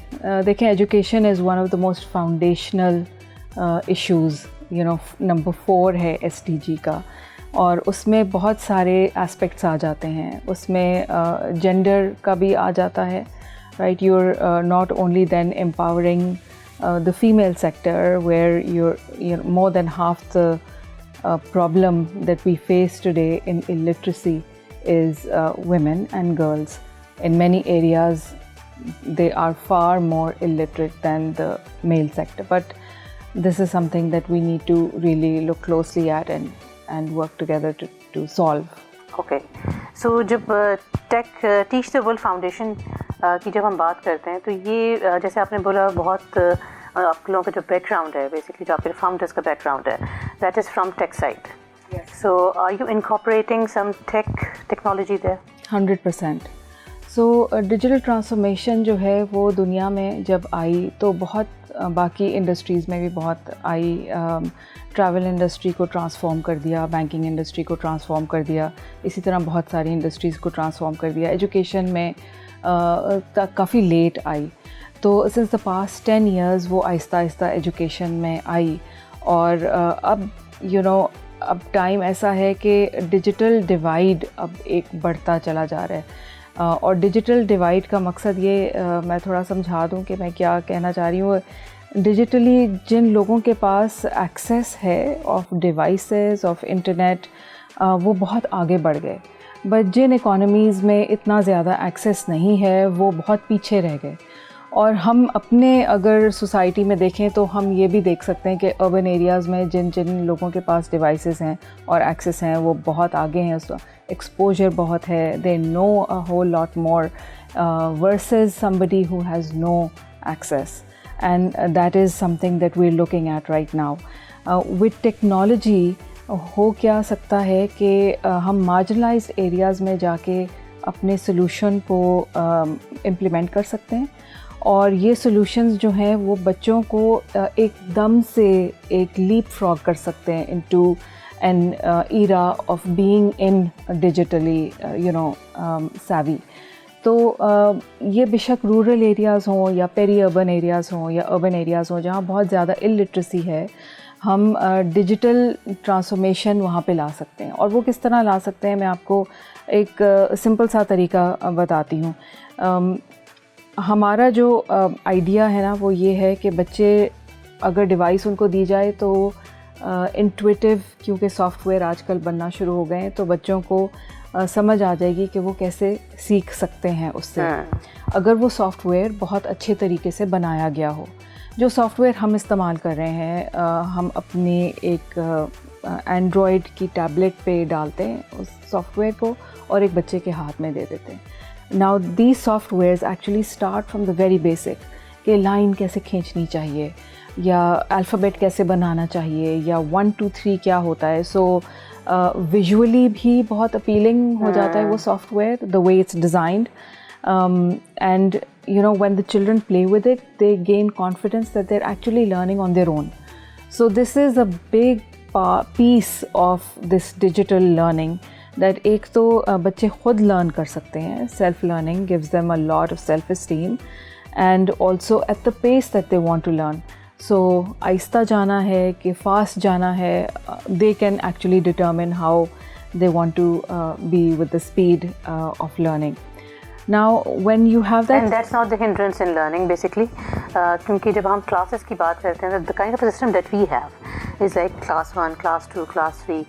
دیکھیں, education is one of the most foundational issues. number 4 ہے SDG کا, اور اس میں بہت سارے aspects آ جاتے ہیں. اس میں جینڈر کا بھی آ جاتا ہے, right? You're not only then empowering the female sector, where you're more than half the problem that we face today in illiteracy is women and girls. In many areas they are far more illiterate than the male sector, but this is something that we need to really look closely at and work together to solve. Okay, so جب teach the World foundation کی جب ہم بات کرتے ہیں تو یہ جیسے آپ نے بولا بہت آپ لوگوں کا جو بیک گراؤنڈ ہے, بیسکلی جو آپ کے فاؤنڈرس کا بیک گراؤنڈ ہے, that is from tech side. So are you incorporating some technology there? 100%. So digital transformation جو ہے وہ دنیا میں جب آئی تو بہت باقی انڈسٹریز میں بھی بہت آئی. ٹریول انڈسٹری کو ٹرانسفارم کر دیا, بینکنگ انڈسٹری کو ٹرانسفارم کر دیا, اسی طرح بہت ساری انڈسٹریز کو ٹرانسفارم کر دیا. ایجوکیشن میں کافی لیٹ آئی. تو سنس دا پاسٹ 10 years وہ آہستہ آہستہ ایجوکیشن میں آئی, اور اب اب ٹائم ایسا ہے کہ ڈیجیٹل ڈیوائڈ اب ایک بڑھتا چلا جا رہا ہے. اور ڈیجیٹل ڈیوائڈ کا مقصد یہ میں تھوڑا سمجھا دوں کہ میں کیا کہنا چاہ رہی ہوں. ڈیجیٹلی جن لوگوں کے پاس ایکسیس ہے آف ڈیوائسز, آف انٹرنیٹ, وہ بہت آگے بڑھ گئے. بٹ جن اکانومیز میں اتنا زیادہ ایکسیس نہیں ہے وہ بہت پیچھے رہ گئے. اور ہم اپنے اگر سوسائٹی میں دیکھیں تو ہم یہ بھی دیکھ سکتے ہیں کہ اربن ایریاز میں جن لوگوں کے پاس ڈیوائسز ہیں اور ایکسیس ہیں وہ بہت آگے ہیں, اس ایکسپوجر بہت ہے, they know a whole lot more versus somebody who has no access, and that is something that we're looking at right now. With technology ہو کیا سکتا ہے کہ ہم مارجنلائزڈ ایریاز میں جا کے اپنے سلوشن کو امپلیمنٹ کر سکتے ہیں, اور یہ سلوشنز جو ہیں وہ بچوں کو ایک دم سے ایک لیپ فراگ کر سکتے ہیں into an era of being in digitally savvy. تو یہ بے شک رورل ایریاز ہوں یا پیری اربن ایریاز ہوں یا اربن ایریاز ہوں جہاں بہت زیادہ الٹریسی ہے, ہم ڈیجیٹل ٹرانسفارمیشن وہاں پہ لا سکتے ہیں. اور وہ کس طرح لا سکتے ہیں, میں آپ کو ایک سمپل سا طریقہ بتاتی ہوں. ہمارا جو آئیڈیا ہے نا وہ یہ ہے کہ بچے اگر ڈیوائس ان کو دی جائے تو انٹویٹیو, کیونکہ سافٹ ویئر آج کل بننا شروع ہو گئے ہیں تو بچوں کو سمجھ آ جائے گی کہ وہ کیسے سیکھ سکتے ہیں اس سے, اگر وہ سافٹ ویئر بہت اچھے طریقے سے بنایا گیا ہو. جو سافٹ ویئر ہم استعمال کر رہے ہیں, ہم اپنی ایک اینڈرائڈ کی ٹیبلیٹ پہ ڈالتے ہیں اس سافٹ ویئر کو اور ایک بچے کے ہاتھ میں دے دیتے ہیں. Now these softwares actually start from the very basic, کہ لائن کیسے کھینچنی چاہیے یا الفابیٹ کیسے بنانا چاہیے یا 1 2 3 کیا ہوتا ہے. سو ویژولی بھی بہت اپیلنگ ہو جاتا ہے وہ soft where, the way it's designed, and when the children play with it they gain confidence that they're actually learning on their own. So this is a big piece of this digital learning, that ایک تو بچے خود learn کر سکتے ہیں, self learning gives them a lot of self esteem, and also at the pace that they want to learn. So آہستہ جانا ہے کہ فاسٹ جانا ہے, they can actually determine how they want to be with the speed of learning. Now when you have that, and that's not the hindrance in learning basically, کیونکہ جب ہم classes کی بات کرتے ہیں the kind of a system that we have is like class 1, class 2, class 3.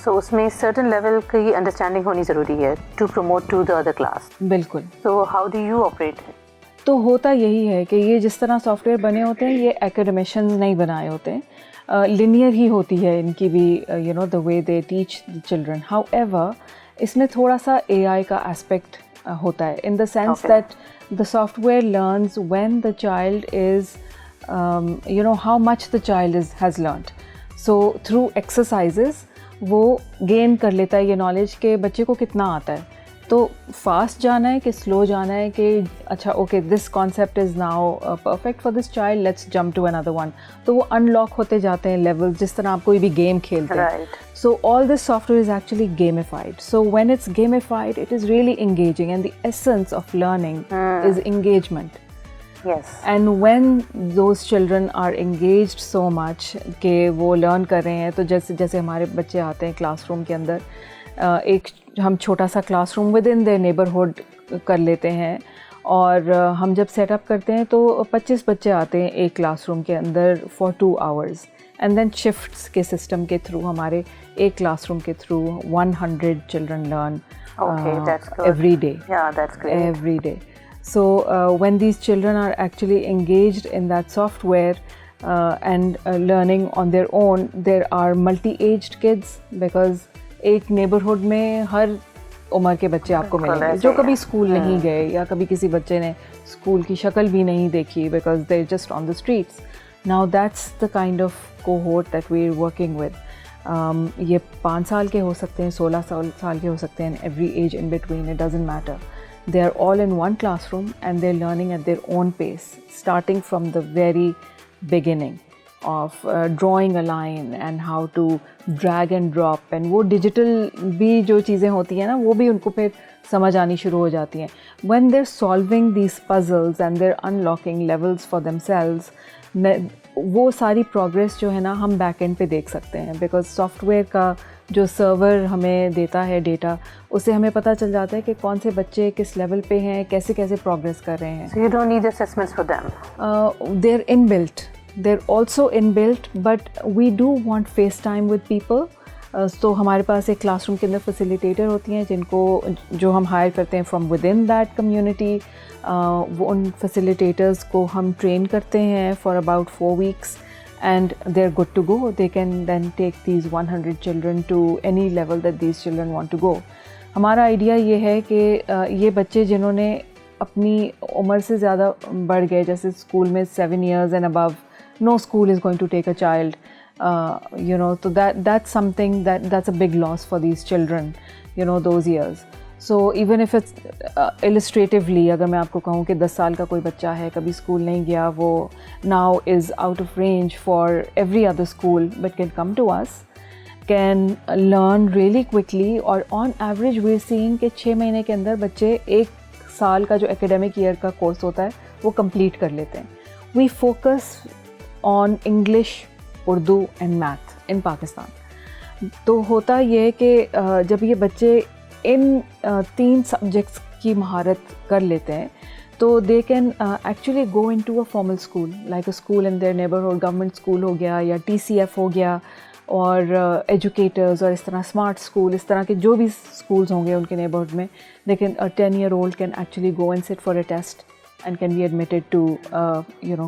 So اس میں certain level کی understanding ہونی ضروری ہے to promote to the other class. بالکل. So how do you operate? تو ہوتا یہی ہے کہ یہ جس طرح سافٹ ویئر بنے ہوتے ہیں یہ ایکڈمیشنز نہیں بنائے ہوتے ہیں, لینئر ہی ہوتی ہے ان کی بھی, the way they teach the children. However اس میں تھوڑا سا AI کا aspect ہوتا ہے, in the sense that the software learns when the child is, how much the child has learned. So through exercises وہ گین کر لیتا ہے یہ نالج کہ بچے کو کتنا آتا ہے. تو فاسٹ جانا ہے کہ سلو جانا ہے کہ اچھا okay this concept is now perfect for this child, let's jump to under one. تو وہ ان لاک ہوتے جاتے ہیں لیول, جس طرح آپ کوئی بھی گیم کھیلتے ہیں. So all this software is actually gamified. So when it's gamified it is really engaging, and the essence of learning is engagement. Yes. And when those children are engaged so much کہ وہ learn کر رہے ہیں, تو جیسے ہمارے بچے آتے ہیں کلاس روم کے اندر, ایک ہم چھوٹا سا classroom within their neighbourhood کر لیتے ہیں, اور ہم جب سیٹ اپ کرتے ہیں تو 25 بچے آتے ہیں ایک کلاس روم کے اندر for 2 hours, and then shifts کے سسٹم کے تھرو ہمارے ایک کلاس روم کے through 100 children learn every day. Yeah, that's great. Every day. So when these children are actually engaged in that software and learning on their own, there are multi-aged kids, because ایک neighbourhood میں ہر عمر کے بچے آپ کو ملیں گے جو کبھی اسکول نہیں گئے یا کبھی کسی بچے نے اسکول کی شکل بھی نہیں دیکھی, because they're just on the streets. Now that's the kind of cohort that we're working with. یہ 5 سال کے ہو سکتے ہیں, 16 سال کے ہو سکتے ہیں, every age in between, it doesn't matter. They are all in one classroom and they're learning at their own pace, starting from the very beginning of drawing a line and how to drag and drop. And وہ digital بھی جو چیزیں ہوتی ہیں نا وہ بھی ان کو پھر سمجھ آنی شروع ہو جاتی ہیں. When they're solving these puzzles and they're unlocking levels for themselves, وہ ساری پروگریس جو ہے نا ہم بیک اینڈ پہ دیکھ سکتے ہیں, بیکاز سافٹ ویئر کا جو سرور ہمیں دیتا ہے ڈیٹا, اس سے ہمیں پتہ چل جاتا ہے کہ کون سے بچے کس لیول پہ ہیں, کیسے پروگریس کر رہے ہیں. So you don't need assessments for them. They're inbuilt. They're also inbuilt, but we do want FaceTime with people تو ہمارے پاس ایک کلاس روم کے اندر فیسیلیٹیٹر ہوتی ہیں جن کو جو ہم ہائر کرتے ہیں from with in that community. وہ ان فیسیلیٹیٹرز کو ہم ٹرین کرتے ہیں for about 4 weeks and they're good to go. They can then take these 100 children to any level that these children want to go. ہمارا idea یہ ہے کہ یہ بچے جنہوں نے اپنی عمر سے زیادہ بڑھ گئے, جیسے اسکول میں 7 years and above, no school is going to take a child, so that's something that's a big loss for these children, those years. So even if it's illustratively, اگر میں آپ کو کہوں کہ 10 سال کا کوئی بچہ ہے, کبھی اسکول نہیں گیا, وہ now is out of range for every other school but can come to us, can learn really quickly, اور on average we're seeing کہ 6 مہینے کے اندر بچے 1 سال کا جو academic year کا کورس ہوتا ہے وہ complete کر لیتے ہیں. We focus on English, Urdu and math in Pakistan. تو ہوتا یہ کہ جب یہ بچے ان 3 سبجیکٹس کی مہارت کر لیتے ہیں تو they can actually go into a formal school, like a school in their neighbourhood, government school ہو گیا یا TCF ہو گیا, اور ایجوکیٹرز اور اس طرح اسمارٹ اسکول, اس طرح کے جو بھی اسکولز ہوں گے ان کے نیبرہڈ میں, they can 10 year old can actually go and sit for a test and can be admitted to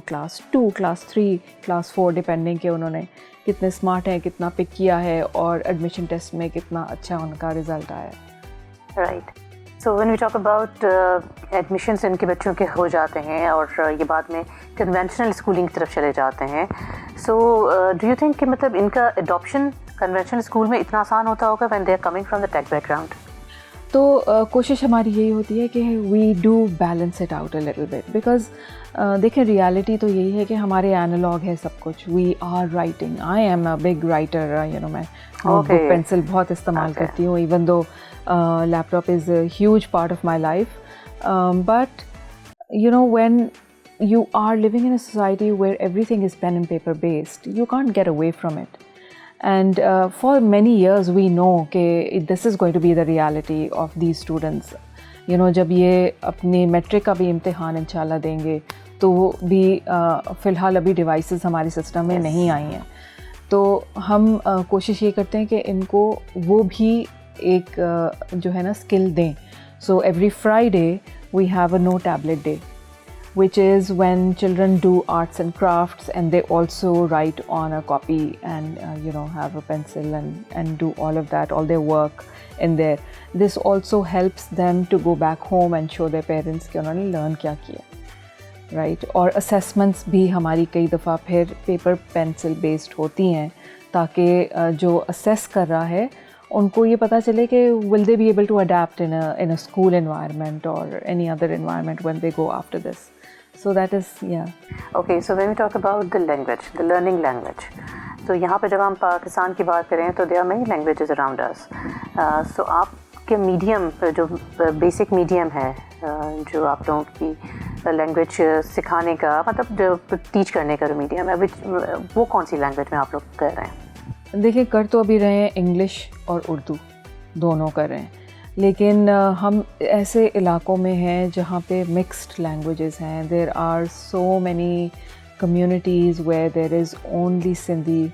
class 2, class 3, class 4, depending کہ انہوں نے کتنے اسمارٹ ہیں, کتنا پک کیا ہے, اور ایڈمیشن ٹیسٹ میں کتنا اچھا ان کا رزلٹ آیا ہے. Right. So when we talk about admissions ان کے بچوں کے ہو جاتے ہیں اور یہ بعد میں کنونشنل اسکولنگ کی طرف چلے جاتے ہیں, سو ڈو یو تھنک کہ مطلب ان کا اڈاپشن کنونشنل اسکول میں اتنا آسان ہوتا ہوگا when they are coming from the tech background? تو کوشش ہماری یہی ہوتی ہے کہ we do balance it out a little bit, because دیکھیں ریالٹی تو یہی ہے کہ ہمارے اینالاگ ہے سب کچھ. We are writing, I am a big writer, میں نوٹ بک پینسل بہت استعمال کرتی ہوں, even though laptop is a huge part of my life, but when you are living in a society where everything is pen and paper based, you can't get away from it. And for many years we know کہ this is going to be the reality of these students. جب یہ اپنی matric کا بھی امتحان انشاءاللہ دیں گے تو وہ بھی فی الحال ابھی ڈیوائسز ہماری سسٹم میں نہیں آئی ہیں, تو ہم کوشش یہ کرتے ہیں کہ ان کو وہ بھی ایک جو ہے نا اسکل دیں. So every Friday we have a no tablet day, which is when children do arts and crafts and they also write on a copy and have a pencil and do all of that, all their work in there. This also helps them to go back home and show their parents کہ انہوں نے learn کیا کیا, right? اور assessments بھی ہماری کئی دفعہ پھر paper pencil based ہوتی ہیں تاکہ جو assess کر رہا ہے ان کو یہ پتہ چلے کہ will they be able to adapt in a school environment or any other environment when they go after this. So that is, yeah. Okay, so when we talk about the language, the learning language, تو یہاں پہ جب ہم پاکستان کی بات کریں تو there are many languages around us. So آپ کے میڈیم جو بیسک میڈیم ہے جو آپ لوگوں کی لینگویج سکھانے کا مطلب جو ٹیچ کرنے کا جو میڈیم ہے وہ کون سی لینگویج میں آپ لوگ کر رہے ہیں؟ دیکھیں کر تو ابھی رہے ہیں انگلش اور اردو دونوں کر رہے ہیں, لیکن ہم ایسے علاقوں میں ہیں جہاں پہ مکسڈ لینگویجز ہیں. There are so many communities where there is only Sindhi,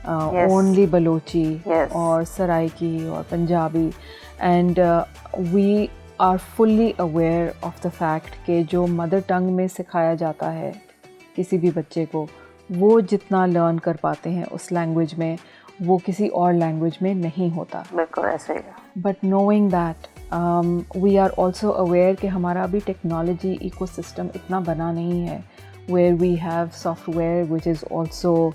only Balochi اور سرائکی اور Punjabi, and we are fully aware of the fact کہ جو مدر ٹنگ میں سکھایا جاتا ہے کسی بھی بچے کو وہ جتنا لرن کر پاتے ہیں اس لینگویج میں وہ کسی اور لینگویج میں نہیں ہوتا. بالکل ایسے ہی. But knowing that we are also aware کہ ہمارا ابھی ٹیکنالوجی ایکو سسٹم اتنا بنا نہیں ہے where we have software which is also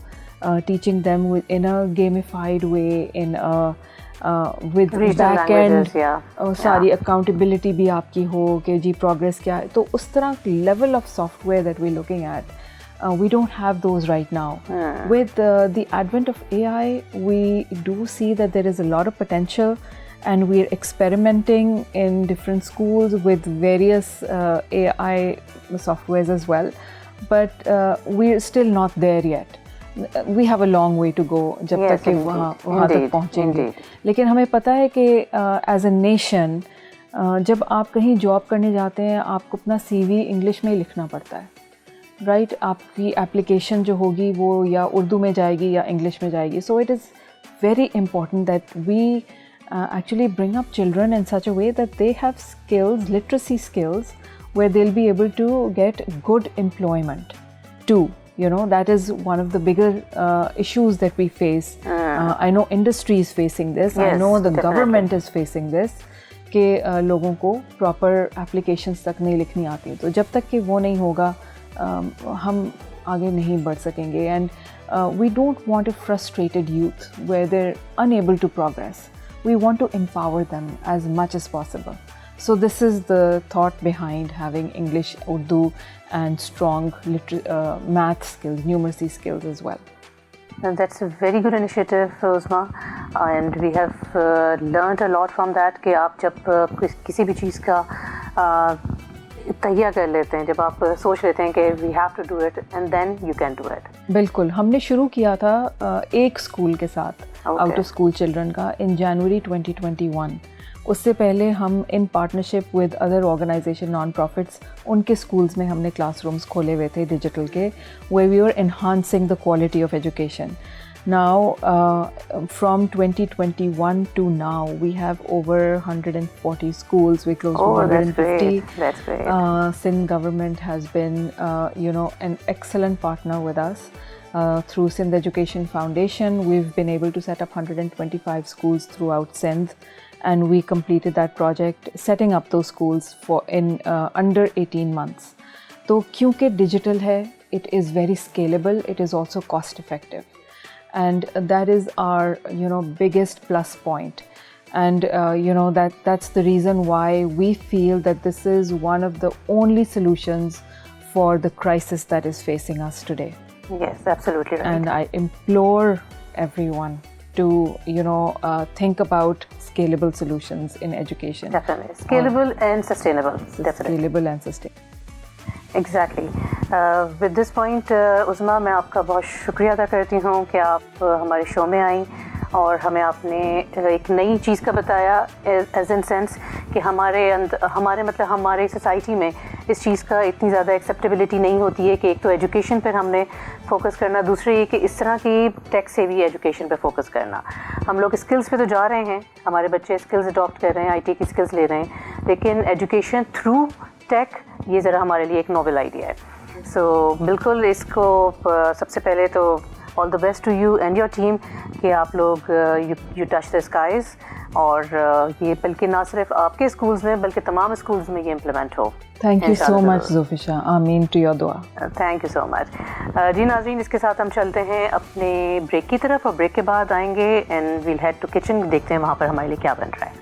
teaching them in a gamified way, in with back end ساری اکاؤنٹیبلٹی بھی آپ کی ہو کہ جی پروگریس کیا ہے. تو اس طرح level of software that we looking at, we don't have those right now. With the advent of AI, we do see that there is a lot of potential and we're experimenting in different schools with various AI softwares as well. But we're still not there yet. We have a long way to go جب تک کہ وہاں تک پہنچیں گے. لیکن ہمیں پتہ ہے کہ as a nation جب آپ کہیں جاب کرنے جاتے ہیں آپ کو اپنا CV انگلش میں ہی لکھنا پڑتا ہے, رائٹ. آپ کی اپلیکیشن جو ہوگی وہ یا اردو میں جائے گی یا انگلش میں جائے گی. So it is very important that we actually bring up children in such a way that they have skills, literacy skills, where they'll be able to get good employment too. You know, that is one of the bigger issues that we face. I know industry is facing this. Yes, I know the definitely. government is facing this کہ لوگوں کو proper applications تک نہیں لکھنی آتی. تو جب تک کہ وہ نہیں ہوگا ہم آگے نہیں بڑھ سکیں گے. And we don't want a frustrated youth where they are unable to progress. We want to empower them as much as possible. So this is the thought behind having English, Urdu and strong math skills, numeracy skills as well. And that's a very good initiative, Uzma, and we have learned a lot from that کہ آپ جب کسی بھی چیز کا تہیہ کر لیتے ہیں, جب آپ سوچ لیتے ہیں کہ we have to do it and then you can do it. بالکل. ہم نے شروع کیا تھا ایک اسکول کے ساتھ, آؤٹ آف اسکول چلڈرن کا, ان جنوری 2021. اس سے پہلے ہم in partnership with other organization non profits ان کے اسکولس میں ہم نے کلاس رومس کھولے ہوئے تھے ڈیجیٹل کے, way we are enhancing the quality of education. Now from 2021 to now we have over 140 schools. We close to 150. That's great. Sindh government has been an excellent partner with us. Through Sindh Education Foundation, we've been able to set up 125 schools throughout Sindh, and we completed that project setting up those schools in under 18 months. So kyunki digital hai, it is very scalable, it is also cost effective, and that is our biggest plus point. And that's the reason why we feel that this is one of the only solutions for the crisis that is facing us today. Yes, absolutely right. And I implore everyone to think about scalable solutions in education. Definitely. Scalable and sustainable. Definitely. Scalable and sustainable. Exactly. With this point, Uzma, میں آپ کا بہت شکریہ ادا کرتی ہوں کہ آپ ہمارے شو میں آئیں اور ہمیں آپ نے ایک نئی چیز کا بتایا, ایز ان سینس کہ ہمارے سوسائٹی میں اس چیز کا اتنی زیادہ ایکسیپٹیبلٹی نہیں ہوتی ہے کہ ایک تو ایجوکیشن پر ہم نے فوکس کرنا, دوسرے یہ کہ اس طرح کی ٹیک سیوی ایجوکیشن پہ فوکس کرنا. ہم لوگ اسکلس پہ تو جا رہے ہیں, ہمارے بچے اسکلز اڈاپٹ کر رہے ہیں, آئی ٹی کی اسکلز لے رہے ہیں, لیکن ایجوکیشن تھرو ٹیک یہ ذرا ہمارے لیے ایک نوول آئیڈیا ہے. سو بالکل اس کو سب سے پہلے تو all the best to you and your team کہ آپ لوگ یو ٹچ دا اسکائز, اور یہ بلکہ نہ صرف آپ کے اسکولز میں بلکہ تمام اسکولز میں یہ implement who. Thank you so much زوفیشا, آمین ٹو یور دعا. تھینک یو سو مچ. جی ناظرین, اس کے ساتھ ہم چلتے ہیں اپنے بریک کی طرف, اور بریک کے بعد آئیں گے and we'll head to kitchen, دیکھتے ہیں وہاں پر ہمارے لیے کیا بن رہا ہے.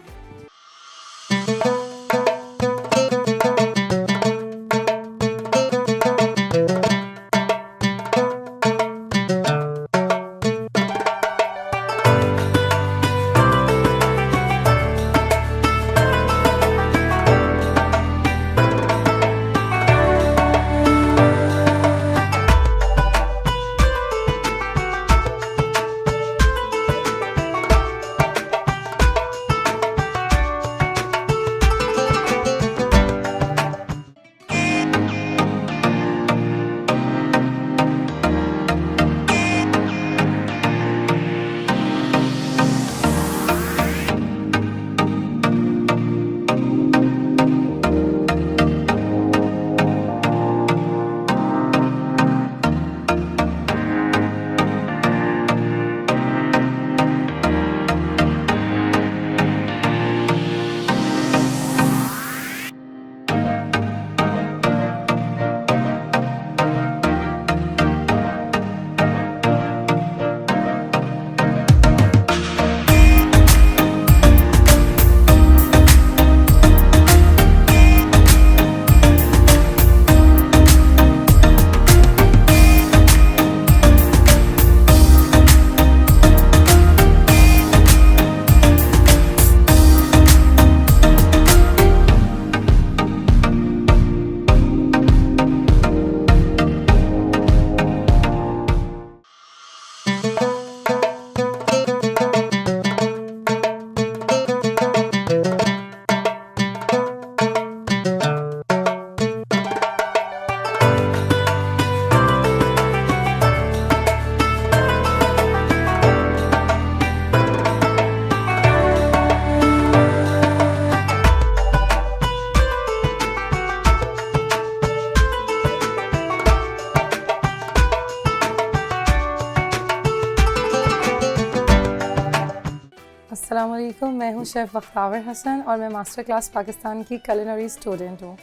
السلام علیکم، میں ہوں شیف بختاور حسن اور میں ماسٹر کلاس پاکستان کی کلینری اسٹوڈنٹ ہوں۔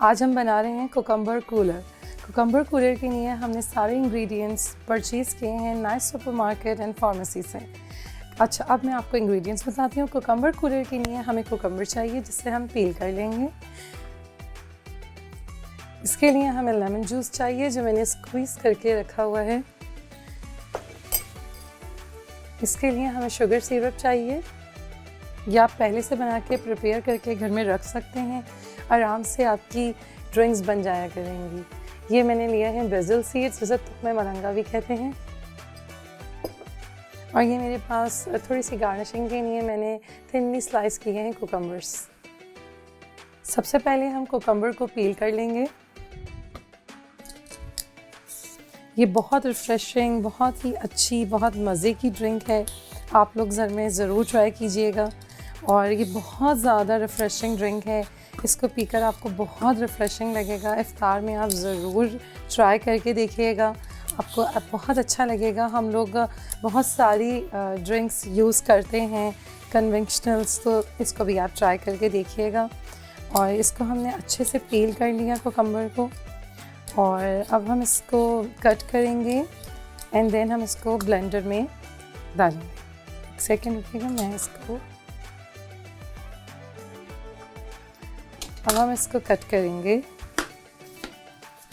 آج ہم بنا رہے ہیں کوکمبر کولر۔ کوکمبر کولر کے لیے ہم نے سارے انگریڈینٹس پرچیز کیے ہیں nice super market and pharmacy سے۔ اچھا، اب میں آپ کو انگریڈینٹس بتاتی ہوں۔ کوکمبر کولر کے لیے ہمیں کوکمبر چاہیے جسے ہم پیل کر لیں گے۔ اس کے لیے ہمیں لیمن جوس چاہیے جو میں نے اسکویز کر کے رکھا ہوا ہے۔ اس کے لیے ہمیں شوگر سیرپ چاہیے، یا آپ پہلے سے بنا کے پریپیئر کر کے گھر میں رکھ سکتے ہیں، آرام سے آپ کی ڈرنکس بن جایا کریں گی۔ یہ میں نے لیا ہے بیزل سیڈس، جسے تخمِ ملنگا بھی کہتے ہیں، اور یہ میرے پاس تھوڑی سی گارنشنگ کے لیے میں نے تھنلی سلائس کیے ہیں کوکمبرس۔ سب سے پہلے ہم کوکمبر کو پیل کر لیں گے۔ یہ بہت ریفریشنگ، بہت ہی اچھی، بہت مزے کی ڈرنک ہے، آپ لوگ گھر میں ضرور ٹرائی کیجئے گا، اور یہ بہت زیادہ ریفریشنگ ڈرنک ہے۔ اس کو پی کر آپ کو بہت ریفریشنگ لگے گا۔ افطار میں آپ ضرور ٹرائی کر کے دیکھیے گا، آپ کو بہت اچھا لگے گا۔ ہم لوگ بہت ساری ڈرنکس یوز کرتے ہیں کنونشنلس، تو اس کو بھی آپ ٹرائی کر کے دیکھیے گا۔ اور اس کو ہم نے اچھے سے پیل کر لیا کوکمبر کو، اور اب ہم اس کو کٹ کریں گے اینڈ دین ہم اس کو بلینڈر میں ڈالیں گے۔ ایک سیکنڈ رکیے گا، میں اس کو اب ہم اس کو کٹ کریں گے۔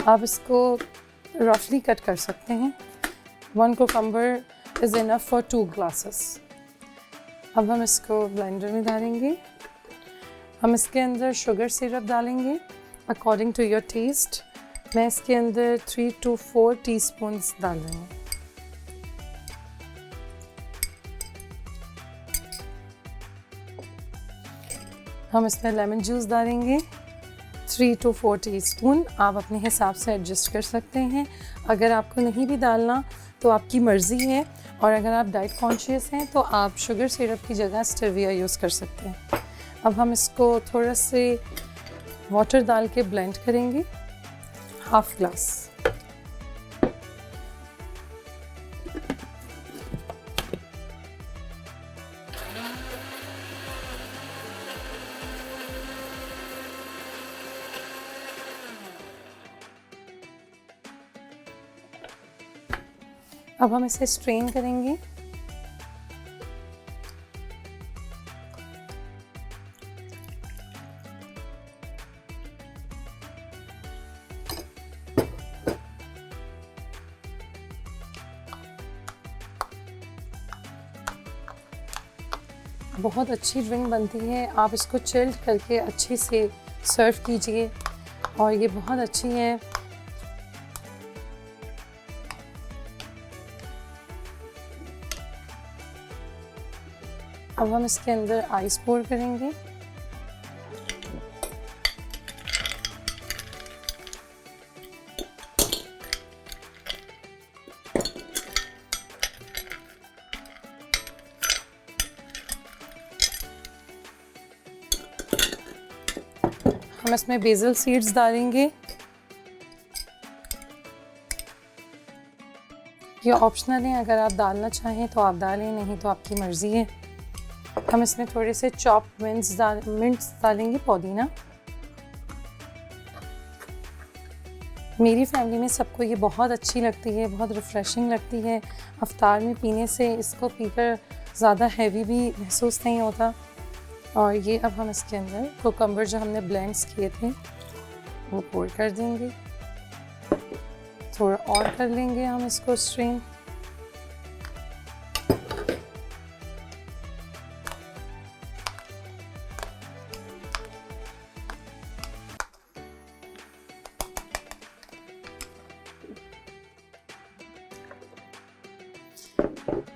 آپ اس کو رفلی کٹ کر سکتے ہیں۔ 1 cucumber is enough for 2 glasses. اب ہم اس کو بلینڈر میں ڈالیں گے۔ ہم اس کے اندر شوگر سیرپ ڈالیں گے اکارڈنگ ٹو یور ٹیسٹ۔ میں اس کے اندر 3 to 4 ٹی اسپونس ڈال رہی ہوں۔ ہم اس میں لیمن جوس ڈالیں گے 3 to 4 ٹی اسپون۔ آپ اپنے حساب سے ایڈجسٹ کر سکتے ہیں، اگر آپ کو نہیں بھی ڈالنا تو آپ کی مرضی ہے، اور اگر آپ ڈائٹ کانشیس ہیں تو آپ شوگر سیرپ کی جگہ اسٹیویا یوز کر سکتے ہیں۔ اب ہم اس کو تھوڑا سے واٹر ڈال کے بلینڈ کریں گے، 1/2 گلاس۔ اب ہم اسے اسٹرین کریں گے۔ بہت اچھی ڈرنک بنتی ہے، آپ اس کو چلڈ کر کے اچھے سے سرو کیجئے، اور یہ بہت اچھی ہے۔ اب ہم اس کے اندر آئس پور کریں گے۔ ہم اس میں بیزل سیڈز ڈالیں گے، یہ آپشنل ہے، اگر آپ ڈالنا چاہیں تو آپ ڈالیں، نہیں تو آپ کی مرضی ہے۔ ہم اس میں تھوڑے سے چاپ منٹس ڈالیں گے، پودینہ۔ میری فیملی میں سب کو یہ بہت اچھی لگتی ہے، بہت ریفریشنگ لگتی ہے۔ افطار میں پینے سے اس کو پی کر زیادہ ہیوی بھی محسوس نہیں ہوتا۔ اور یہ اب ہم اس کے اندر کوکمبر جو ہم نے بلینڈس کیے تھے وہ پور کر دیں گے، تھوڑا اور کر لیں گے ہم اس کو اسٹرین۔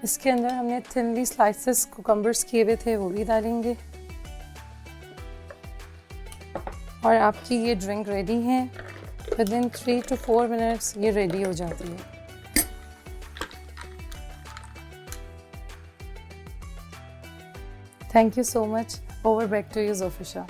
اس کے اندر ہم نے تھنلی سلائسز کوکمبرس کیے ہوئے تھے وہ بھی ڈالیں گے، اور آپ کی یہ ڈرنک ریڈی ہے۔ ودن 3 to 4 منٹس یہ ریڈی ہو جاتی ہے۔ Thank you so much. Over back to you زوفیشا۔